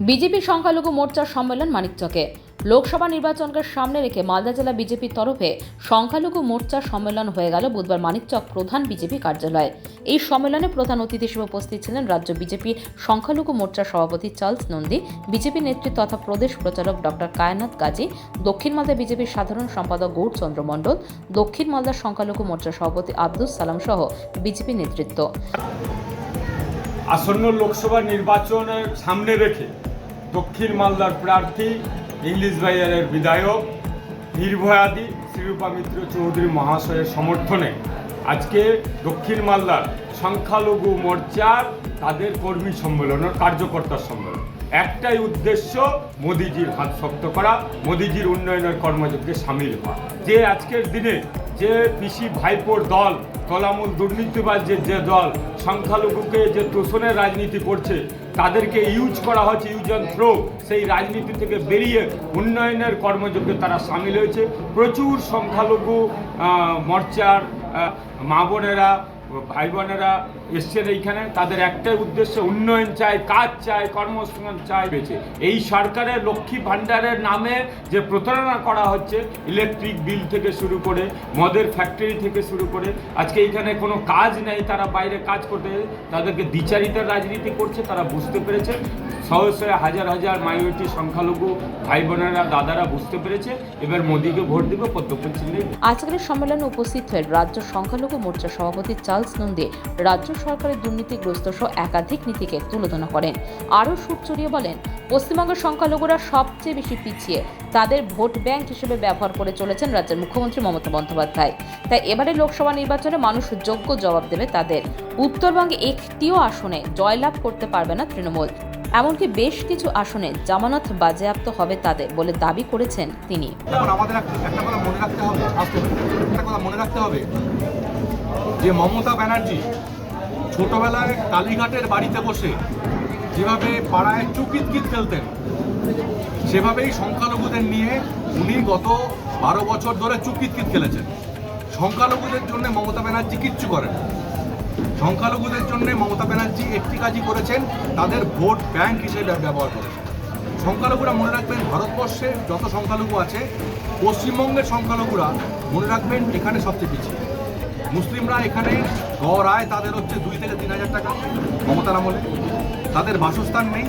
BJP সংখ্যালঘু মোর্চার সম্মেলন মানিকচকে। লোকসভা নির্বাচনকে সামনে রেখে মালদা জেলা বিজেপির তরফে সংখ্যালঘু মোর্চার সম্মেলন হয়ে গেল বুধবার মানিকচক প্রধান বিজেপি কার্যালয়ে। এই সম্মেলনে প্রধান অতিথি হিসেবে উপস্থিত ছিলেন রাজ্য বিজেপি সংখ্যালঘু মোর্চার সভাপতি চার্লস নন্দী, বিজেপি নেতৃত্ব তথা প্রদেশ প্রচারক ডক্টর কায়নাত গাজী, দক্ষিণ মালদা বিজেপির সাধারণ সম্পাদক গৌরচন্দ্র মণ্ডল, দক্ষিণ মালদার সংখ্যালঘু মোর্চার সভাপতি আব্দুল সালাম সহ বিজেপি নেতৃত্ব। আসন্ন লোকসভা নির্বাচনের সামনে রেখে দক্ষিণ মালদার প্রার্থী ইংলিশ বাজারের বিধায়ক নির্ভয়াদি শ্রীরূপা মিত্র চৌধুরী মহাশয়ের সমর্থনে আজকে দক্ষিণ মালদার সংখ্যালঘু মোর্চার তাদের কর্মী সম্মেলনের কার্যকর্তা সম্মেলন। একটাই উদ্দেশ্য, মোদিজির হাত শক্ত করা, মোদিজির উন্নয়নের কর্মযজ্ঞে সামিল হওয়া। যে আজকের দিনে যে পিসি ভাইপোর দল, তলামূল দুর্নীতিবাজ যে দল সংখ্যালঘুকে যে তোষণের রাজনীতি করছে, তাদেরকে ইউজ করা হচ্ছে, ইউজ অ্যান্ড থ্রো, সেই রাজনীতি থেকে বেরিয়ে উন্নয়নের কর্মযজ্ঞে তারা সামিল হয়েছে। প্রচুর সংখ্যালঘু মোর্চার মা বোনেরা, ভাই বোনেরা এসছেন এইখানে। তাদের একটাই উদ্দেশ্য, উন্নয়ন চাই, কাজ চাই, কর্মসংস্থান চাই। এই সরকারের লক্ষ্মী ভাণ্ডারের নামে যে প্রতারণা করা হচ্ছে, ইলেকট্রিক বিল থেকে শুরু করে মদের ফ্যাক্টরি থেকে শুরু করে আজকে এইখানে কোনো কাজ নেই, তারা বাইরে কাজ করতে, তাদেরকে দ্বিচারিতার রাজনীতি করছে, তারা বুঝতে পেরেছে। শয়ে হাজার হাজার মাইনরিটি সংখ্যালঘু ভাই বোনেরা, দাদারা বুঝতে পেরেছে, এবার মোদিকে ভোট দেবে প্রত্যক্ষ চিহ্নে। আজকের সম্মেলনে উপস্থিত হয়ে রাজ্য সংখ্যালঘু মোর্চার সভাপতি চার্লস নন্দী রাজ্য সরকারের দুর্নীতিগ্রস্ত সহ একাধিক নীতিকে তুলোধনা করেন। আরও সুর চড়িয়ে বলেন, পশ্চিমবঙ্গের সংখ্যালঘুরা সবচেয়ে বেশি পিছিয়ে, তাদের ভোট ব্যাংক হিসেবে ব্যবহার করে চলেছেন রাজ্যের মুখ্যমন্ত্রী মমতা বন্দ্যোপাধ্যায়। তাই এবারে লোকসভা নির্বাচনে মানুষ যোগ্য জবাব দেবে তাদের। উত্তরবঙ্গে একটিও আসনে জয়লাভ করতে পারবে না তৃণমূল, এমনকি বেশ কিছু আসনে জামানত বাজেয়াপ্ত হবে তাদের বলে দাবি করেছেন তিনি। আমাদের একটা কথা মনে রাখতে হবে যে মমতা ব্যানার্জি ছোটবেলায় কালীঘাটের বাড়িতে বসে যেভাবে পাড়ায় চুকিতকিত খেলতেন, সেভাবেই সংখ্যালঘুদের নিয়ে উনি গত 12 বছর ধরে চুকিতকিত খেলেছেন। সংখ্যালঘুদের জন্য মমতা ব্যানার্জি কিচ্ছু করেন। সংখ্যালঘুদের জন্য মমতা ব্যানার্জি একটি কাজই করেছেন, তাদের ভোট ব্যাংক হিসেবে ব্যবহার করেছেন। সংখ্যালঘুরা মনে রাখবেন, ভারতবর্ষে যত সংখ্যালঘু আছে, পশ্চিমবঙ্গের সংখ্যালঘুরা মনে রাখবেন এখানে সবচেয়ে পিছিয়ে। মুসলিমরা এখানে গড় আয় তাদের হচ্ছে 2 থেকে 3 হাজার টাকা মমতার আমলে। তাদের বাসস্থান নেই,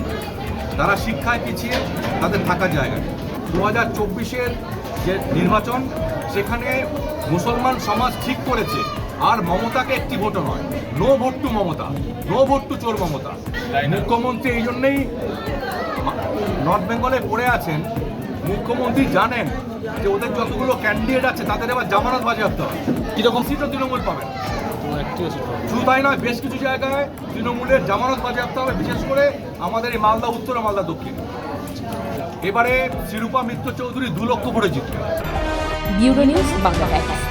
তারা শিক্ষায় পিছিয়ে, তাদের থাকার জায়গা নেই। 2024-এর যে নির্বাচন, সেখানে মুসলমান সমাজ ঠিক করেছে আর মমতাকে একটি ভোটও নয়, no vote to Mamata, no vote to চোর মমতা। মুখ্যমন্ত্রী এই জন্যেই নর্থ বেঙ্গলে পড়ে আছেন। মুখ্যমন্ত্রী জানেন যে ওদের যতগুলো ক্যান্ডিডেট আছে তাদের এবার জামানত বাজেয়াপ্ত হবে। কীরকম সিটও তৃণমূল পাবেন, শুধু তাই নয়, বেশ কিছু জায়গায় তৃণমূলের জামানত বাজেয়াপ্ত হবে, বিশেষ করে আমাদের এই মালদা উত্তর আর মালদা দক্ষিণ। এবারে শ্রীরূপা মিত্র চৌধুরী 2 লক্ষ ভোটে জিতবে। Bureau news, Bangla Times.